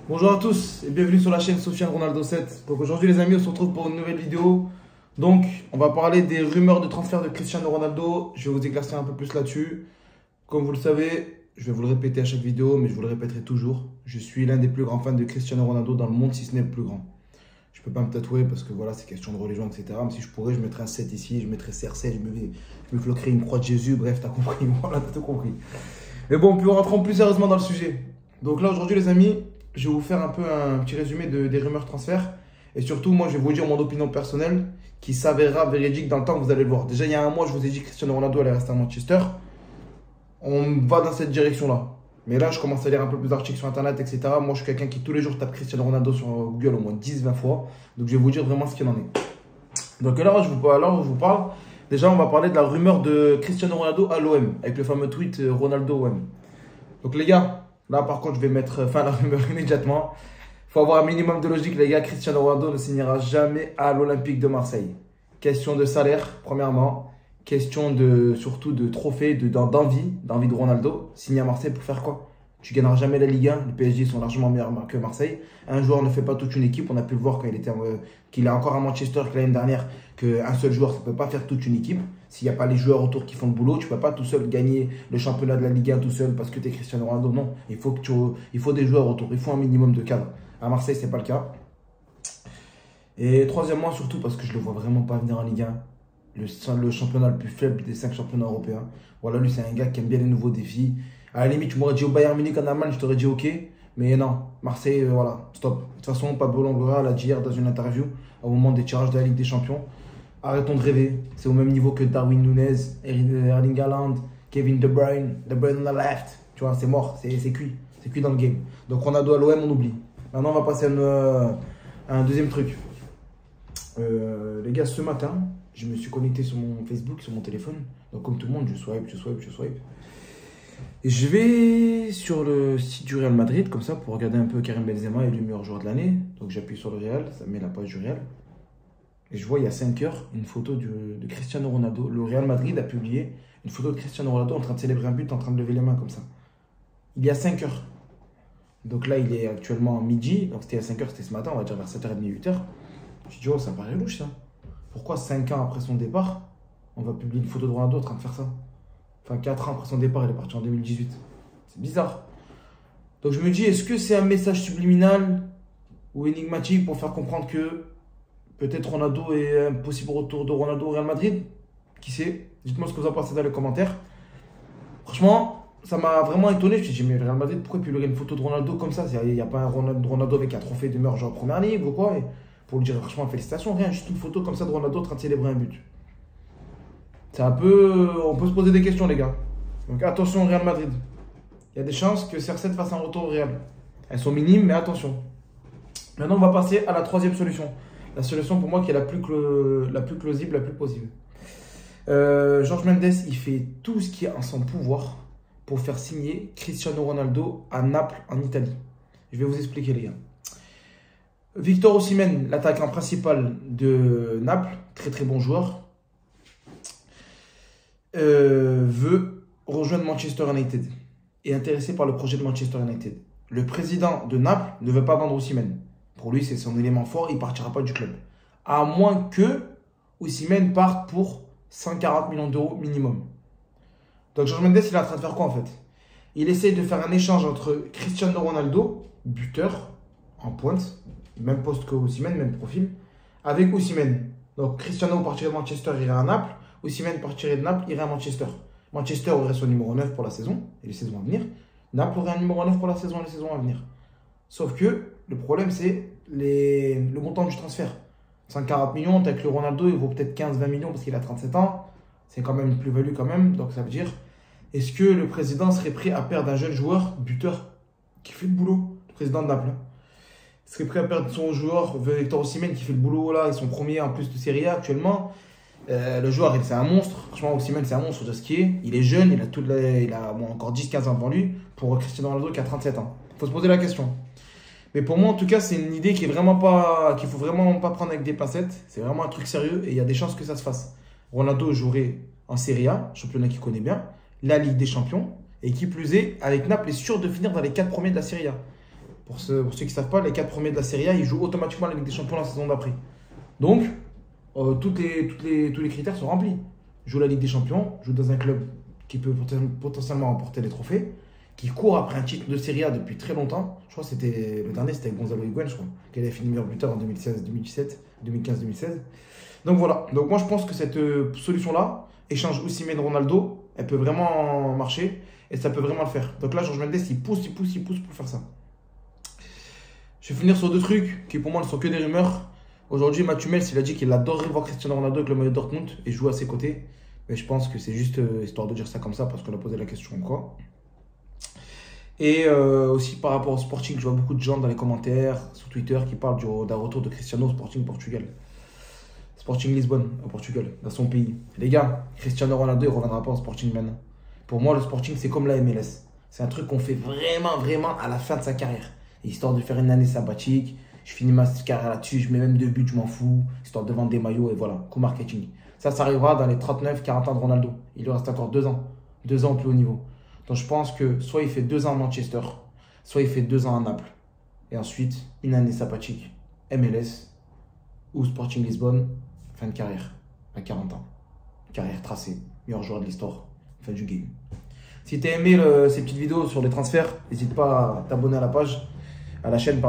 Bonjour à tous et bienvenue sur la chaîne Sofiane Ronaldo 7. Donc aujourd'hui les amis, on se retrouve pour une nouvelle vidéo. Donc on va parler des rumeurs de transfert de Cristiano Ronaldo. Je vais vous éclaircir un peu plus là-dessus. Comme vous le savez, je vais vous le répéter à chaque vidéo, mais je vous le répéterai toujours. Je suis l'un des plus grands fans de Cristiano Ronaldo dans le monde, si ce n'est le plus grand. Je ne peux pas me tatouer parce que voilà, c'est question de religion, etc. Mais si je pourrais, je mettrais un 7 ici, je mettrais CR7, je me floquerais une croix de Jésus, bref, t'as compris, voilà, t'as tout compris. Mais bon, puis rentrons plus sérieusement dans le sujet. Donc là aujourd'hui les amis, je vais vous faire un peu un petit résumé des rumeurs transferts. Et surtout, moi, je vais vous dire mon opinion personnelle qui s'avérera véridique dans le temps, vous allez le voir. Déjà, il y a un mois, je vous ai dit que Cristiano Ronaldo allait rester à Manchester. On va dans cette direction-là. Mais là, je commence à lire un peu plus d'articles sur Internet, etc. Moi, je suis quelqu'un qui tous les jours tape Cristiano Ronaldo sur Google au moins 10-20 fois. Donc, je vais vous dire vraiment ce qu'il en est. Donc, alors, je vous parle. Déjà, on va parler de la rumeur de Cristiano Ronaldo à l'OM, avec le fameux tweet Ronaldo OM. Donc, les gars, là, par contre, je vais mettre fin à la rumeur immédiatement. Il faut avoir un minimum de logique, les gars. Cristiano Ronaldo ne signera jamais à l'Olympique de Marseille. Question de salaire, premièrement. Question surtout de trophée, d'envie de Ronaldo. Signer à Marseille pour faire quoi? Tu gagneras jamais la Ligue 1. Les PSG sont largement meilleurs que Marseille. Un joueur ne fait pas toute une équipe. On a pu le voir quand qu'il est encore à Manchester que l'année dernière, qu'un seul joueur, ça ne peut pas faire toute une équipe. S'il n'y a pas les joueurs autour qui font le boulot, tu ne peux pas tout seul gagner le championnat de la Ligue 1 tout seul parce que tu es Cristiano Ronaldo. Non, il faut des joueurs autour. Il faut un minimum de cadre. À Marseille, ce n'est pas le cas. Et troisièmement, surtout parce que je ne le vois vraiment pas venir en Ligue 1. Le championnat le plus faible des 5 championnats européens. Voilà, lui, c'est un gars qui aime bien les nouveaux défis. À la limite, tu m'aurais dit au Bayern Munich en Allemagne, je t'aurais dit ok. Mais non, Marseille, voilà, stop. De toute façon, Pablo Longoria l'a dit hier dans une interview au moment des tirages de la Ligue des Champions. Arrêtons de rêver. C'est au même niveau que Darwin Núñez, Erling Haaland, Kevin De Bruyne on the left. Tu vois, c'est mort, c'est cuit. C'est cuit dans le game. Donc Ronaldo à l'OM, on oublie. Maintenant, on va passer à un deuxième truc. Les gars, ce matin, je me suis connecté sur mon Facebook, sur mon téléphone. Donc comme tout le monde, je swipe. Et je vais sur le site du Real Madrid, comme ça, pour regarder un peu Karim Benzema, élu meilleur joueur de l'année. Donc j'appuie sur le Real, ça met la page du Real. Et je vois, il y a 5 heures, une photo de Cristiano Ronaldo. Le Real Madrid a publié une photo de Cristiano Ronaldo en train de célébrer un but, en train de lever les mains comme ça. Il y a 5 heures. Donc là, il est actuellement midi. Donc c'était à 5 heures, c'était ce matin, on va dire vers 7h30, 8h. Je dis, oh, ça paraît louche ça. Pourquoi 5 ans après son départ, on va publier une photo de Ronaldo en train de faire ça? Enfin, 4 ans après son départ, il est parti en 2018. C'est bizarre. Donc je me dis, est-ce que c'est un message subliminal ou énigmatique pour faire comprendre que peut-être Ronaldo est un possible retour de Ronaldo au Real Madrid? Qui sait? Dites-moi ce que vous en pensez dans les commentaires. Franchement, ça m'a vraiment étonné. Je me suis dit, mais le Real Madrid, pourquoi publier une photo de Ronaldo comme ça? Il n'y a pas un Ronaldo avec un trophée de meilleur joueur en première ligue ou quoi? Et pour lui dire franchement félicitations, rien, juste une photo comme ça de Ronaldo en train de célébrer un but. C'est un peu... On peut se poser des questions les gars. Donc attention au Real Madrid. Il y a des chances que CR7 fasse un retour au Real. Elles sont minimes, mais attention. Maintenant, on va passer à la troisième solution. La solution pour moi qui est la plus plausible, la plus possible. Jorge Mendes, il fait tout ce qui est en son pouvoir pour faire signer Cristiano Ronaldo à Naples, en Italie. Je vais vous expliquer les gars. Victor Osimhen, l'attaquant principal de Naples, très très bon joueur, veut rejoindre Manchester United, est intéressé par le projet de Manchester United. Le président de Naples ne veut pas vendre Osimhen. Pour lui, c'est son élément fort, il ne partira pas du club. À moins que Osimhen parte pour 140 millions d'euros minimum. Donc Jorge Mendes, il est en train de faire quoi en fait? Il essaye de faire un échange entre Cristiano Ronaldo, buteur, en pointe, même poste que Osimhen, même profil, avec Osimhen. Donc Cristiano partirait de Manchester, irait à Naples. Osimhen partirait de Naples, irait à Manchester. Manchester aurait son numéro 9 pour la saison et les saisons à venir. Naples aurait un numéro 9 pour la saison et les saisons à venir. Sauf que le problème, c'est le montant du transfert. 140 millions, avec le Ronaldo, il vaut peut-être 15-20 millions parce qu'il a 37 ans. C'est quand même une plus-value quand même. Donc ça veut dire, est-ce que le président serait prêt à perdre un jeune joueur, buteur, qui fait le boulot? Le président de Naples. Serait prêt à perdre son joueur, Victor Osimhen, qui fait le boulot là, ils sont premiers en plus de Serie A actuellement. Le joueur, c'est un monstre. Franchement, Osimhen, c'est un monstre de skier. Il est jeune, il a encore 10-15 ans devant lui. Pour Cristiano Ronaldo qui a 37 ans. Il faut se poser la question. Mais pour moi, en tout cas, c'est une idée qu'il faut vraiment pas prendre avec des pincettes. C'est vraiment un truc sérieux et il y a des chances que ça se fasse. Ronaldo jouerait en Serie A, championnat qu'il connaît bien, la Ligue des Champions, et qui plus est, avec Naples, est sûr de finir dans les 4 premiers de la Serie A. pour ceux qui ne savent pas, les 4 premiers de la Serie A, ils jouent automatiquement la Ligue des Champions la saison d'après. Donc, tous les critères sont remplis. Joue la Ligue des Champions, joue dans un club qui peut potentiellement remporter les trophées, qui court après un titre de Serie A depuis très longtemps. Je crois que le dernier, c'était Gonzalo Higuaín, je crois, qui avait fini meilleur buteur en 2016, 2017, 2015-2016. Donc voilà. Donc moi, je pense que cette solution-là, échange Osimhen Ronaldo, elle peut vraiment marcher et ça peut vraiment le faire. Donc là, George Mendes, il pousse pour faire ça. Je vais finir sur 2 trucs qui pour moi ne sont que des rumeurs. Aujourd'hui, Mathieu Hummels, il a dit qu'il adorerait voir Cristiano Ronaldo avec le maillot de Dortmund et jouer à ses côtés. Mais je pense que c'est juste histoire de dire ça comme ça parce qu'on a posé la question quoi. Et aussi par rapport au Sporting, je vois beaucoup de gens dans les commentaires sur Twitter qui parlent d'un retour de Cristiano au Sporting Portugal. Sporting Lisbonne au Portugal, dans son pays. Les gars, Cristiano Ronaldo, il ne reviendra pas au Sporting maintenant. Pour moi, le Sporting, c'est comme la MLS. C'est un truc qu'on fait vraiment à la fin de sa carrière. Histoire de faire une année sabbatique. Je finis ma carrière là-dessus, je mets même 2 buts, je m'en fous. Histoire de vendre des maillots et voilà, coup marketing. Ça arrivera dans les 39-40 ans de Ronaldo. Il lui reste encore 2 ans. 2 ans au plus haut niveau. Donc je pense que soit il fait 2 ans à Manchester, soit il fait 2 ans à Naples. Et ensuite, une année sabbatique. MLS ou Sporting Lisbonne, fin de carrière, à 40 ans. Carrière tracée, meilleur joueur de l'histoire, fin du game. Si tu as aimé ces petites vidéos sur les transferts, n'hésite pas à t'abonner à la chaîne,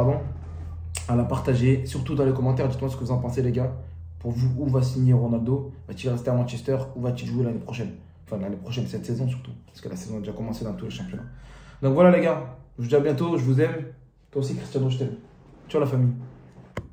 à la partager. Surtout dans les commentaires, dites-moi ce que vous en pensez les gars. Pour vous, où va signer Ronaldo? Va-t-il rester à Manchester? Où va-t-il jouer l'année prochaine? Enfin l'année prochaine, cette saison surtout. Parce que la saison a déjà commencé dans tous les championnats. Donc voilà les gars, je vous dis à bientôt, je vous aime. Toi aussi Cristiano, je t'aime. Ciao la famille.